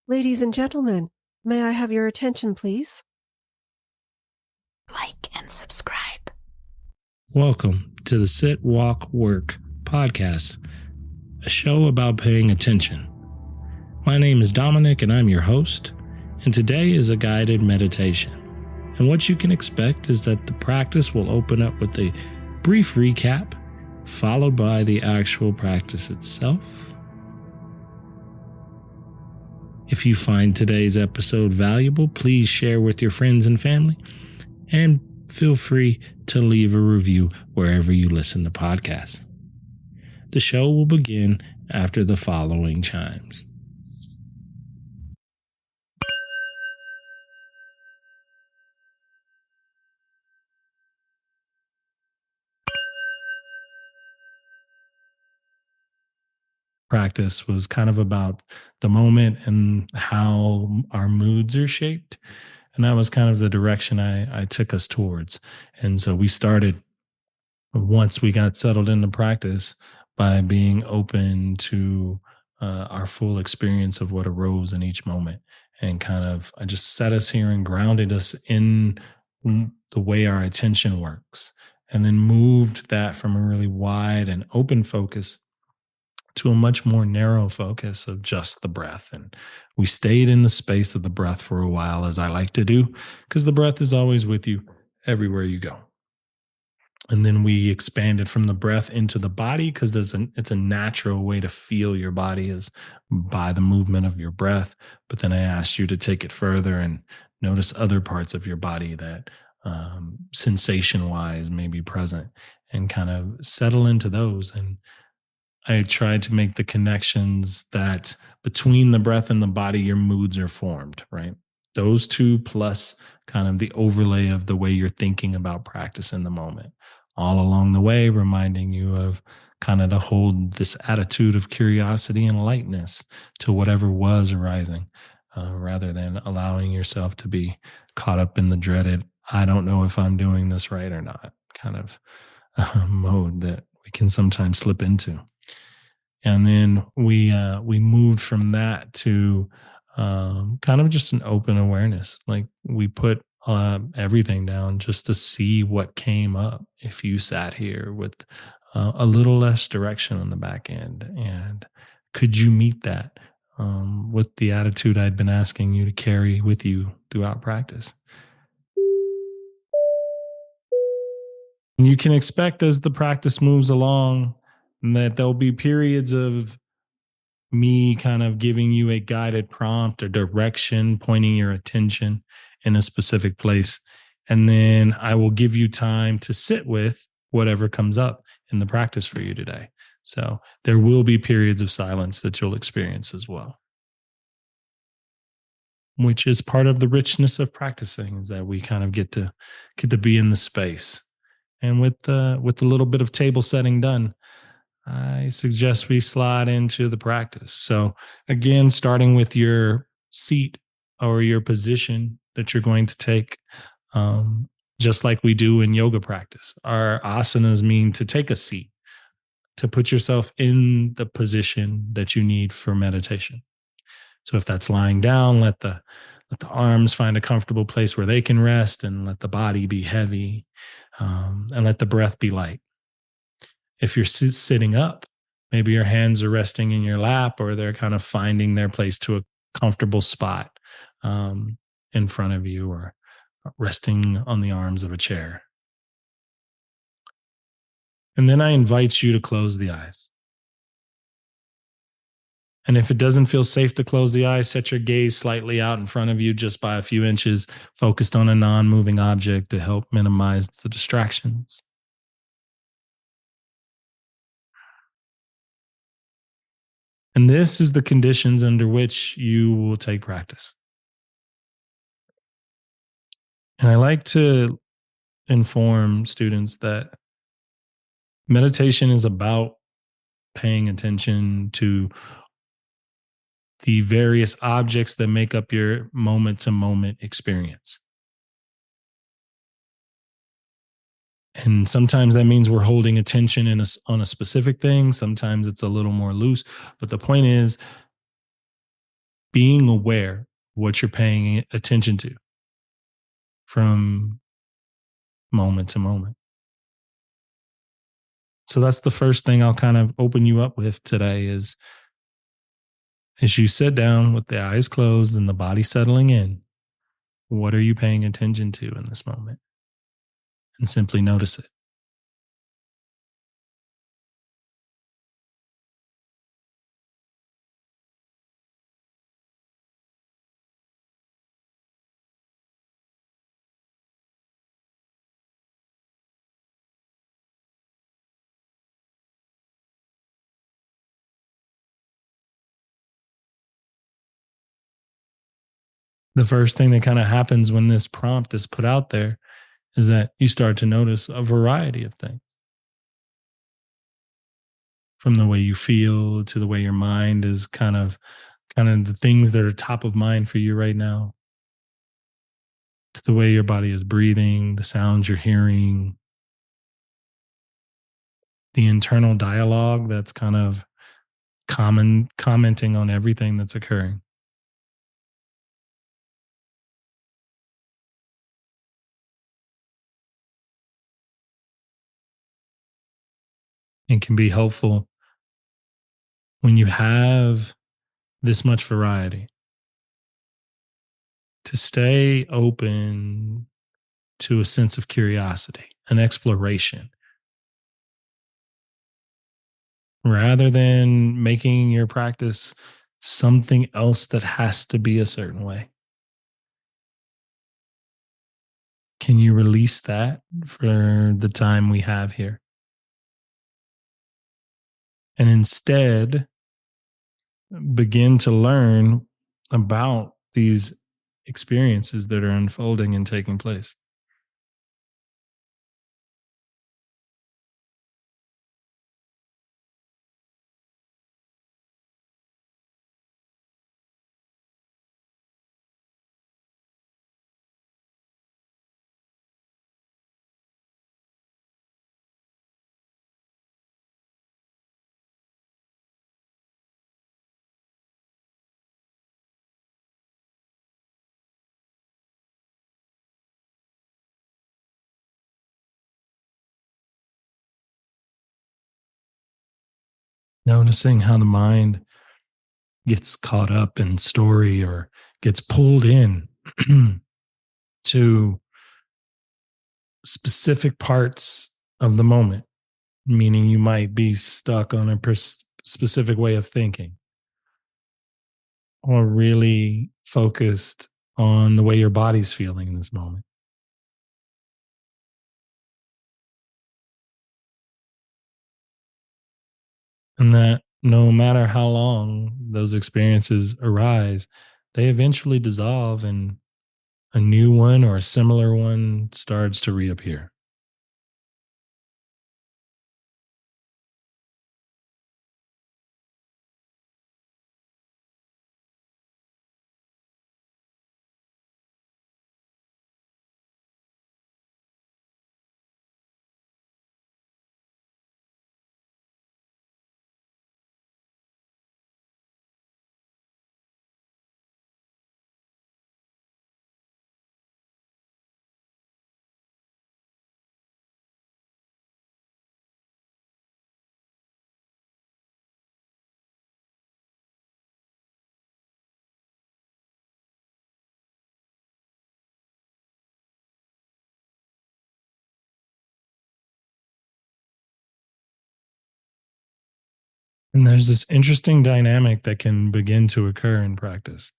Ladies and gentlemen, may I have your attention, please? Like and subscribe. Welcome to the Sit, Walk, Work podcast, a show about paying attention. My name is Dominic and I'm your host, and today is a guided meditation. And what you can expect is that the practice will open up with a brief recap, followed by the actual practice itself. If you find today's episode valuable, please share with your friends and family, and feel free to leave a review wherever you listen to podcasts. The show will begin after the following chimes. Practice was kind of about the moment and how our moods are shaped. And that was kind of the direction I took us towards. And so we started, once we got settled into practice, by being open to our full experience of what arose in each moment. And kind of, I just set us here and grounded us in the way our attention works. And then moved that from a really wide and open focus to a much more narrow focus of just the breath. And we stayed in the space of the breath for a while, as I like to do, because the breath is always with you everywhere you go. And then we expanded from the breath into the body, because it's a natural way to feel your body is by the movement of your breath. But then I asked you to take it further and notice other parts of your body that sensation wise may be present, and kind of settle into those. And I tried to make the connections that between the breath and the body, your moods are formed, right? Those two plus kind of the overlay of the way you're thinking about practice in the moment. All along the way, reminding you of kind of to hold this attitude of curiosity and lightness to whatever was arising, rather than allowing yourself to be caught up in the dreaded, I don't know if I'm doing this right or not, kind of mode that we can sometimes slip into. And then we moved from that to kind of just an open awareness. Like we put everything down just to see what came up if you sat here with a little less direction on the back end. And could you meet that with the attitude I'd been asking you to carry with you throughout practice? And you can expect, as the practice moves along, that there'll be periods of me kind of giving you a guided prompt or direction, pointing your attention in a specific place. And then I will give you time to sit with whatever comes up in the practice for you today. So there will be periods of silence that you'll experience as well, which is part of the richness of practicing, is that we kind of get to be in the space. And with the little bit of table setting done, I suggest we slide into the practice. So again, starting with your seat or your position that you're going to take, just like we do in yoga practice. Our asanas mean to take a seat, to put yourself in the position that you need for meditation. So if that's lying down, let the arms find a comfortable place where they can rest, and let the body be heavy, and let the breath be light. If you're sitting up, maybe your hands are resting in your lap, or they're kind of finding their place to a comfortable spot in front of you, or resting on the arms of a chair. And then I invite you to close the eyes. And if it doesn't feel safe to close the eyes, set your gaze slightly out in front of you, just by a few inches, focused on a non-moving object to help minimize the distractions. And this is the conditions under which you will take practice. And I like to inform students that meditation is about paying attention to the various objects that make up your moment to moment experience. And sometimes that means we're holding attention on a specific thing. Sometimes it's a little more loose. But the point is, being aware of what you're paying attention to from moment to moment. So that's the first thing I'll kind of open you up with today is as you sit down with the eyes closed and the body settling in, what are you paying attention to in this moment? And simply notice it. The first thing that kind of happens when this prompt is put out there is that you start to notice a variety of things from the way you feel to the way your mind is kind of the things that are top of mind for you right now to the way your body is breathing, the sounds you're hearing, the internal dialogue that's kind of commenting on everything that's occurring. It can be helpful when you have this much variety to stay open to a sense of curiosity, an exploration, rather than making your practice something else that has to be a certain way. Can you release that for the time we have here? And instead, begin to learn about these experiences that are unfolding and taking place. Noticing how the mind gets caught up in story or gets pulled in to specific parts of the moment, meaning you might be stuck on a specific way of thinking or really focused on the way your body's feeling in this moment. And that no matter how long those experiences arise, they eventually dissolve and a new one or a similar one starts to reappear. And there's this interesting dynamic that can begin to occur in practice,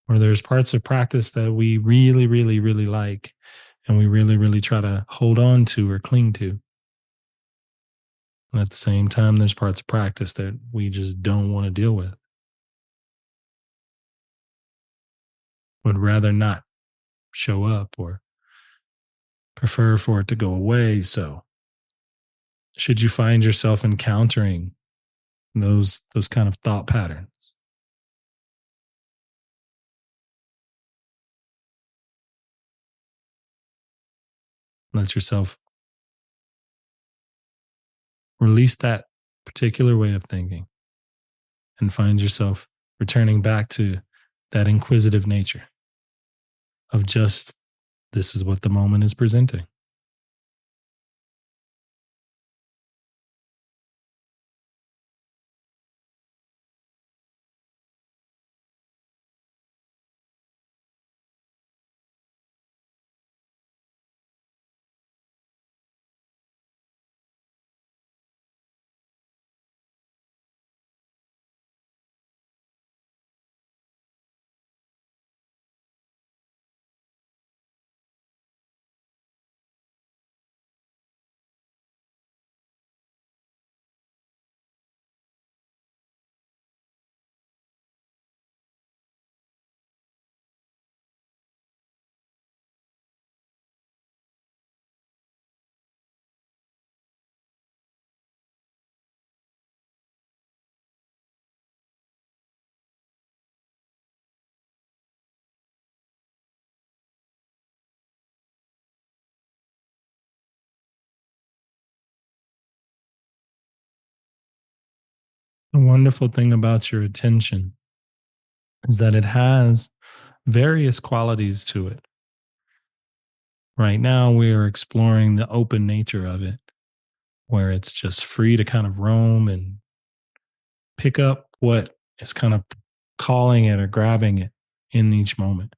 where there's parts of practice that we really, really, really like and we really, really try to hold on to or cling to. And at the same time, there's parts of practice that we just don't want to deal with, would rather not show up or prefer for it to go away. So, should you find yourself encountering those kind of thought patterns, let yourself release that particular way of thinking and find yourself returning back to that inquisitive nature of just this is what the moment is presenting. The wonderful thing about your attention is that it has various qualities to it. Right now, we are exploring the open nature of it, where it's just free to kind of roam and pick up what is kind of calling it or grabbing it in each moment.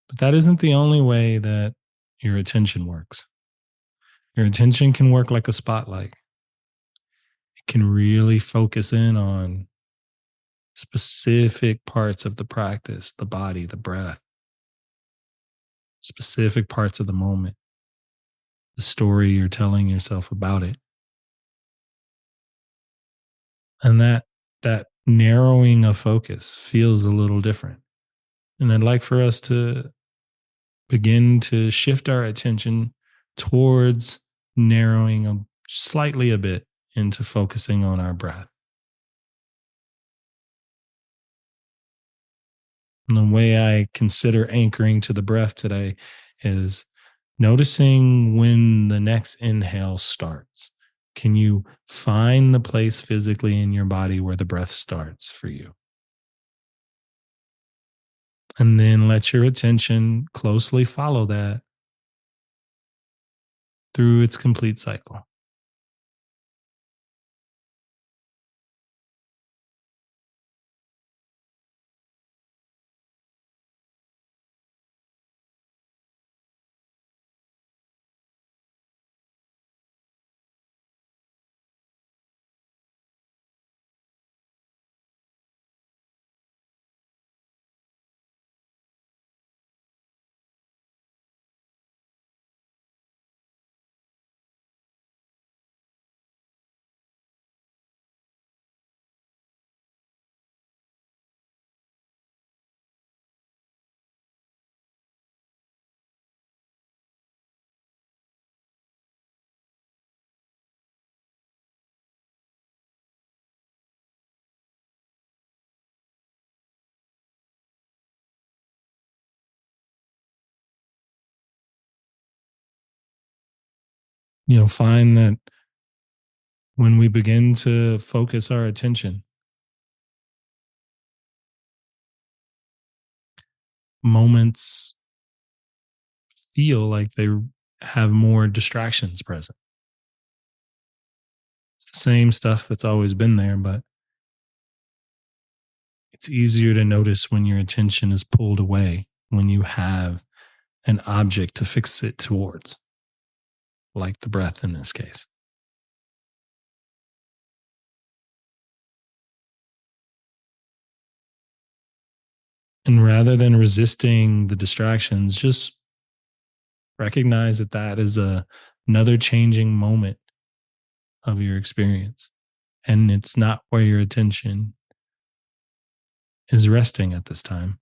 But that isn't the only way that your attention works. Your attention can work like a spotlight. It can really focus in on specific parts of the practice, the body, the breath, specific parts of the moment, the story you're telling yourself about it. And that narrowing of focus feels a little different. And I'd like for us to begin to shift our attention towards narrowing slightly a bit into focusing on our breath. And the way I consider anchoring to the breath today is noticing when the next inhale starts. Can you find the place physically in your body where the breath starts for you? And then let your attention closely follow that through its complete cycle. You'll find that when we begin to focus our attention, moments feel like they have more distractions present. It's the same stuff that's always been there, but it's easier to notice when your attention is pulled away, when you have an object to fix it towards, like the breath in this case. And rather than resisting the distractions, just recognize that that is another changing moment of your experience. And it's not where your attention is resting at this time.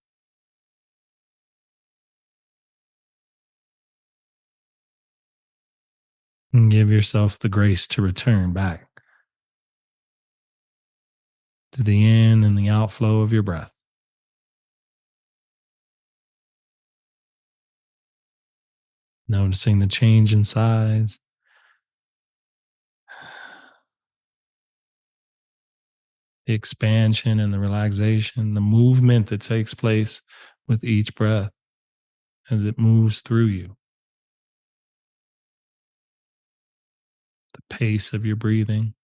And give yourself the grace to return back to the in and the outflow of your breath, noticing the change in size, the expansion and the relaxation, the movement that takes place with each breath as it moves through you, the pace of your breathing,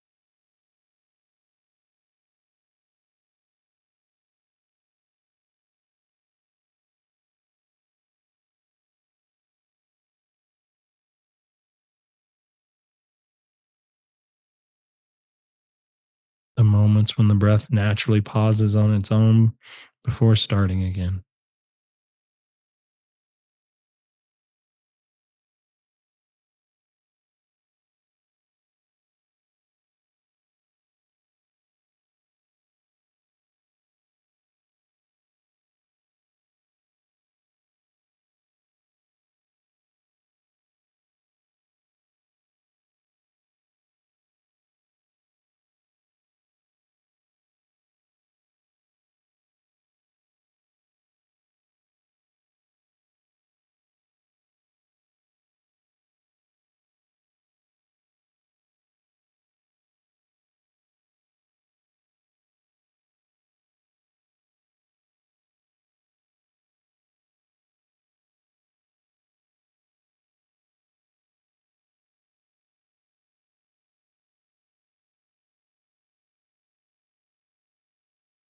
the moments when the breath naturally pauses on its own before starting again.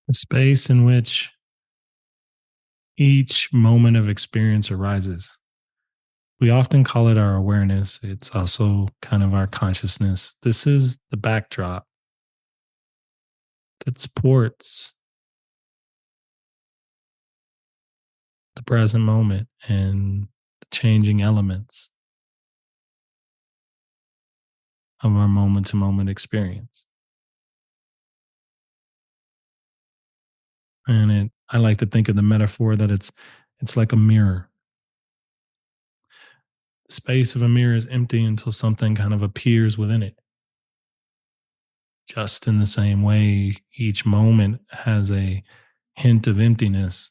The space in which each moment of experience arises. We often call it our awareness. It's also kind of our consciousness. This is the backdrop that supports the present moment and the changing elements of our moment to moment experience. I like to think of the metaphor that it's like a mirror. The space of a mirror is empty until something kind of appears within it. Just in the same way, each moment has a hint of emptiness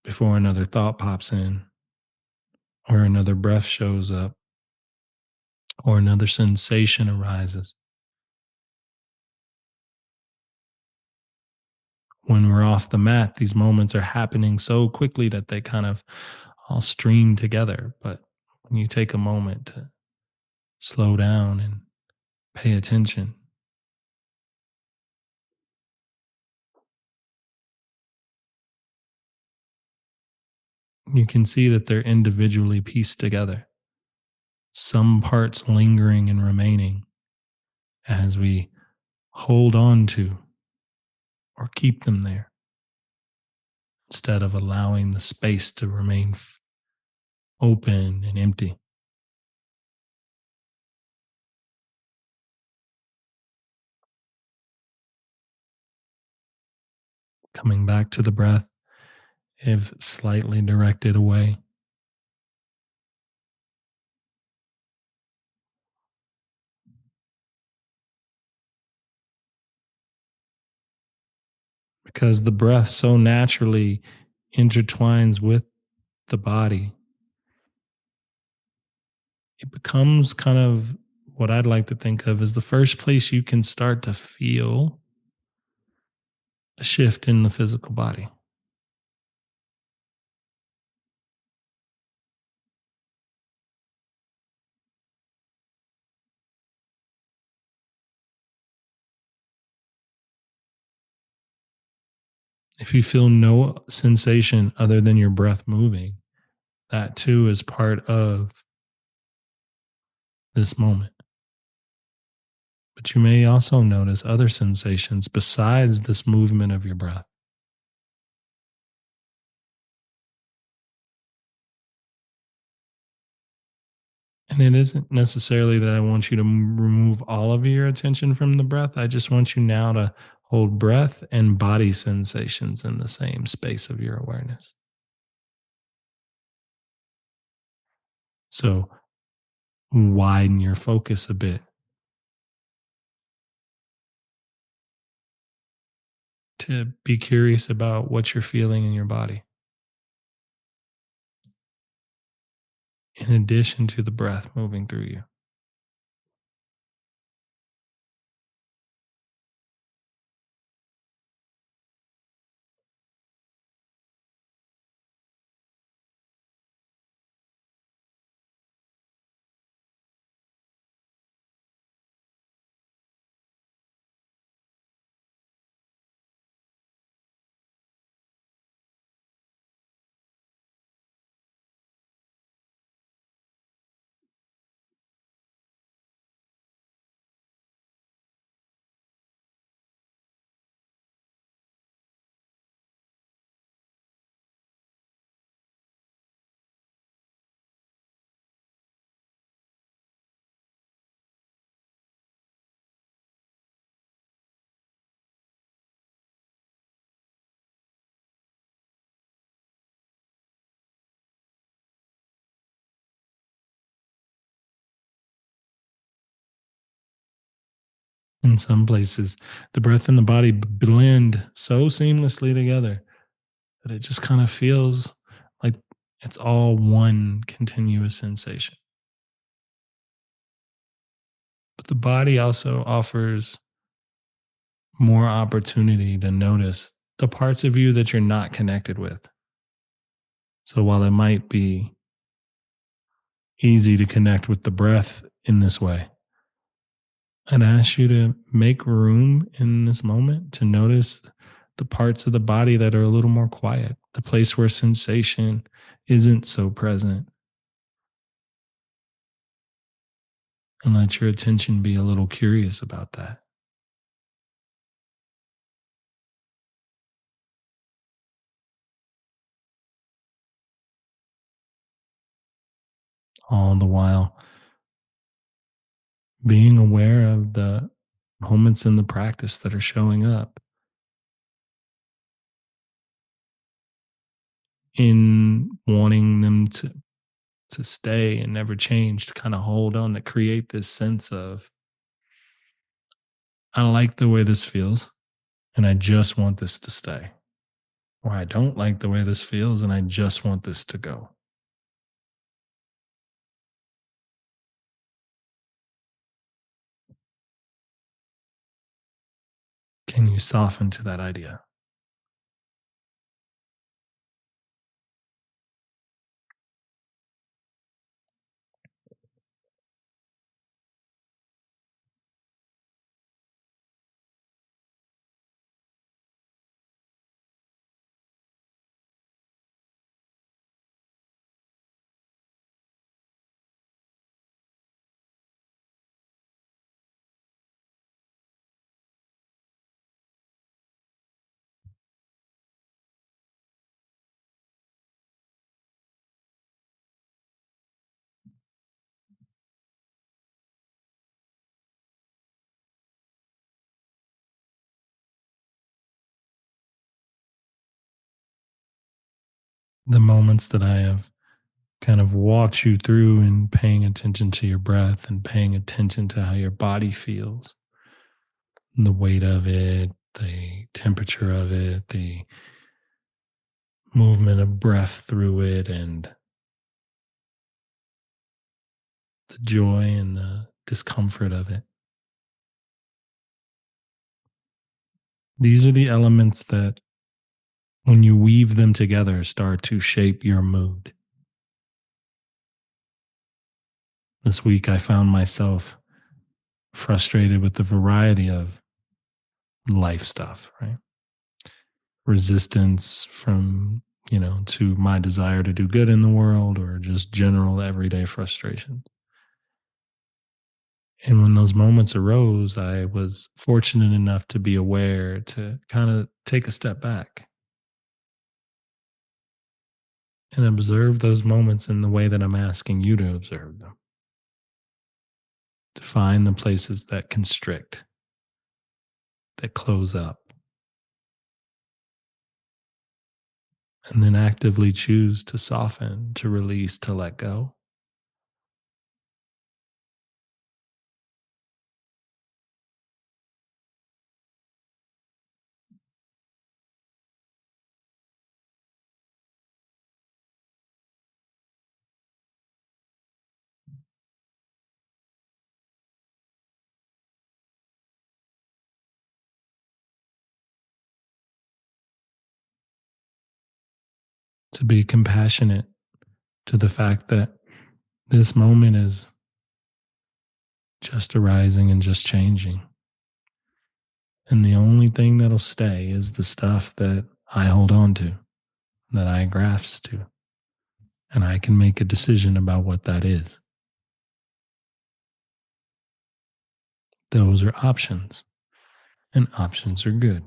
before another thought pops in, or another breath shows up, or another sensation arises. When we're off the mat, these moments are happening so quickly that they kind of all stream together. But when you take a moment to slow down and pay attention, you can see that they're individually pieced together, some parts lingering and remaining as we hold on to or keep them there instead of allowing the space to remain open and empty. Coming back to the breath, if slightly directed away, because the breath so naturally intertwines with the body. It becomes kind of what I'd like to think of as the first place you can start to feel a shift in the physical body. If you feel no sensation other than your breath moving, that too is part of this moment. But you may also notice other sensations besides this movement of your breath. And it isn't necessarily that I want you to remove all of your attention from the breath. I just want you now to hold breath and body sensations in the same space of your awareness. So widen your focus a bit to be curious about what you're feeling in your body, in addition to the breath moving through you. In some places, the breath and the body blend so seamlessly together that it just kind of feels like it's all one continuous sensation. But the body also offers more opportunity to notice the parts of you that you're not connected with. So while it might be easy to connect with the breath in this way, I'd ask you to make room in this moment to notice the parts of the body that are a little more quiet, the place where sensation isn't so present, and let your attention be a little curious about that. All the while being aware of the moments in the practice that are showing up in wanting them to stay and never change, to kind of hold on, to create this sense of, I like the way this feels and I just want this to stay. Or I don't like the way this feels and I just want this to go. Can you soften to that idea? The moments that I have kind of walked you through in paying attention to your breath and paying attention to how your body feels, the weight of it, the temperature of it, the movement of breath through it, and the joy and the discomfort of it. These are the elements that, when you weave them together, start to shape your mood. This week, I found myself frustrated with the variety of life stuff, right? Resistance from, to my desire to do good in the world, or just general everyday frustration. And when those moments arose, I was fortunate enough to be aware to kind of take a step back and observe those moments in the way that I'm asking you to observe them, to find the places that constrict, that close up, and then actively choose to soften, to release, to let go. To be compassionate to the fact that this moment is just arising and just changing. And the only thing that'll stay is the stuff that I hold on to, that I grasp to. And I can make a decision about what that is. Those are options, and options are good.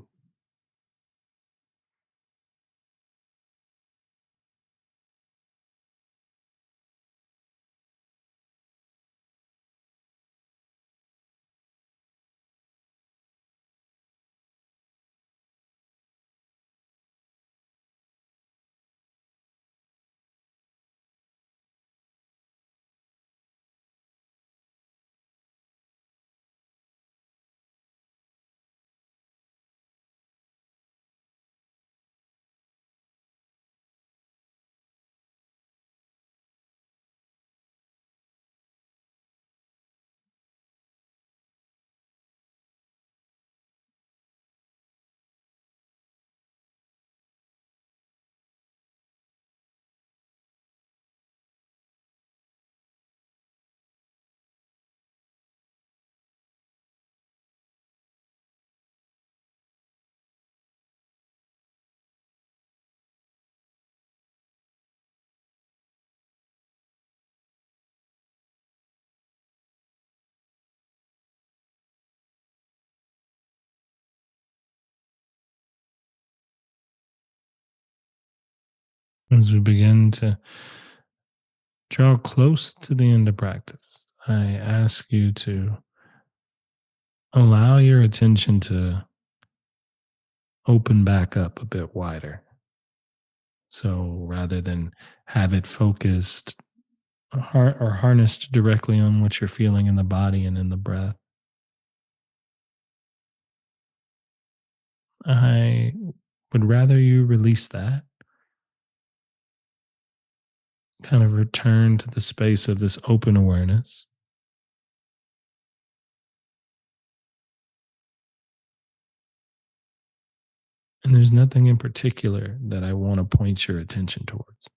As we begin to draw close to the end of practice, I ask you to allow your attention to open back up a bit wider. So rather than have it focused or harnessed directly on what you're feeling in the body and in the breath, I would rather you release that, kind of return to the space of this open awareness. And there's nothing in particular that I want to point your attention towards.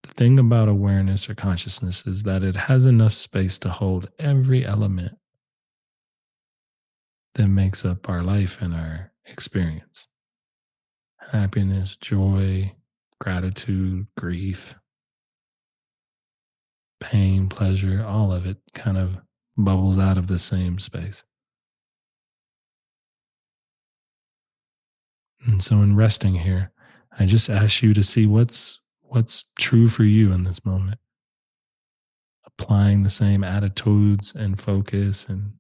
The thing about awareness or consciousness is that it has enough space to hold every element that makes up our life and our experience: happiness, joy, gratitude, grief, pain, pleasure, all of it kind of bubbles out of the same space. And so in resting here, I just ask you to see what's true for you in this moment, applying the same attitudes and focus and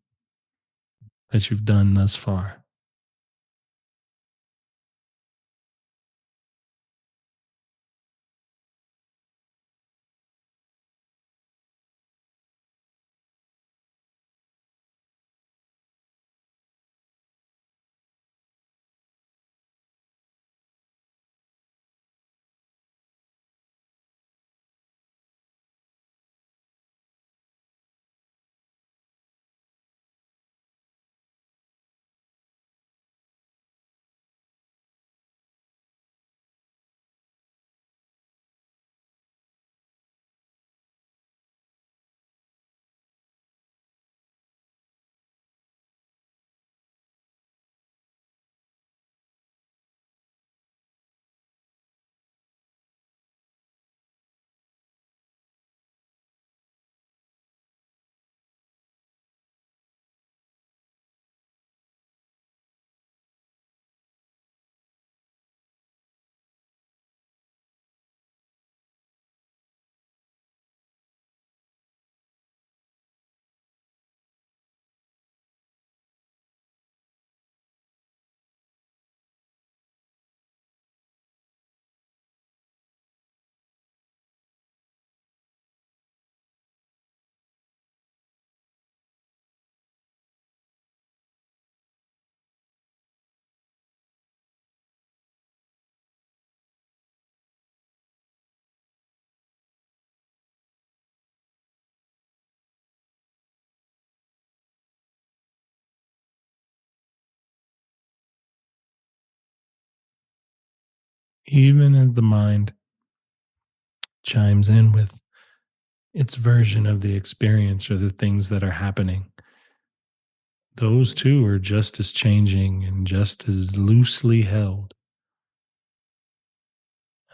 that you've done thus far. Even as the mind chimes in with its version of the experience or the things that are happening, those too are just as changing and just as loosely held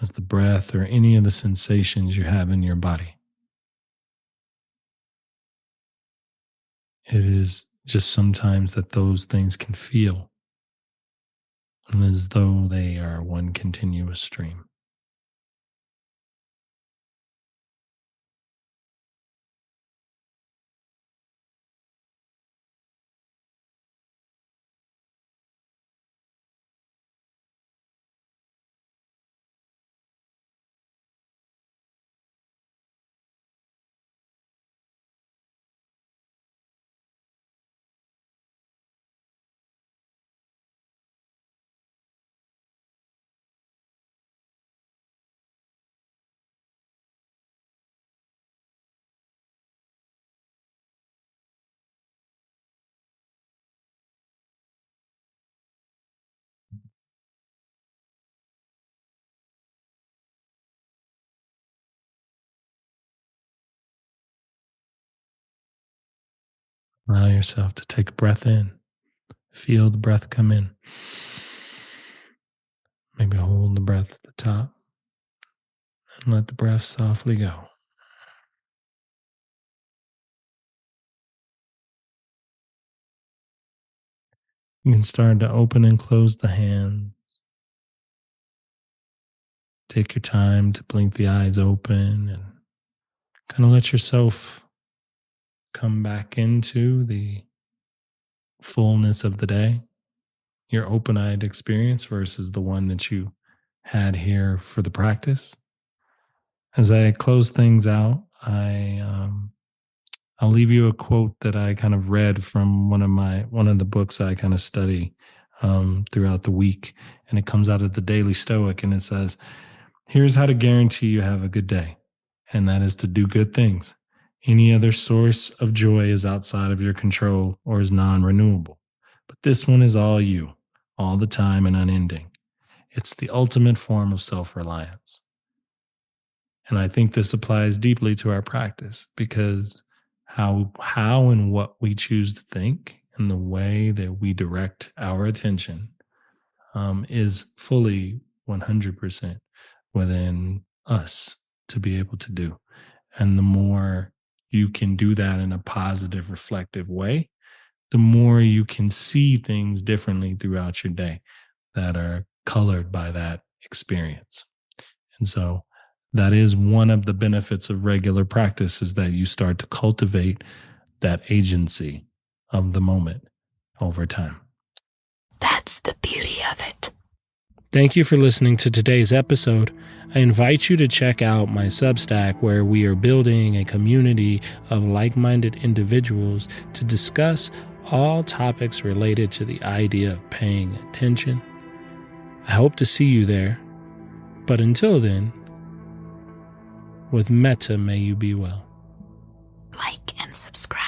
as the breath or any of the sensations you have in your body. It is just sometimes that those things can feel as though they are one continuous stream. Allow yourself to take a breath in, feel the breath come in. Maybe hold the breath at the top and let the breath softly go. You can start to open and close the hands, Take your time to blink the eyes open and kind of let yourself come back into the fullness of the day, your open eyed experience versus the one that you had here for the practice. As I close things out, I'll leave you a quote that I kind of read from one of the books I kind of study throughout the week, and it comes out of the Daily Stoic, and it says, "Here's how to guarantee you have a good day, and that is to do good things. Any other source of joy is outside of your control or is non-renewable, but this one is all you, all the time and unending. It's the ultimate form of self-reliance." And I think this applies deeply to our practice because how and what we choose to think and the way that we direct our attention is fully 100% within us to be able to do. And the more you can do that in a positive, reflective way, the more you can see things differently throughout your day that are colored by that experience. And so that is one of the benefits of regular practice is that you start to cultivate that agency of the moment over time. That's the beauty of it. Thank you for listening to today's episode. I invite you to check out my Substack where we are building a community of like-minded individuals to discuss all topics related to the idea of paying attention. I hope to see you there. But until then, with metta may you be well. Like and subscribe.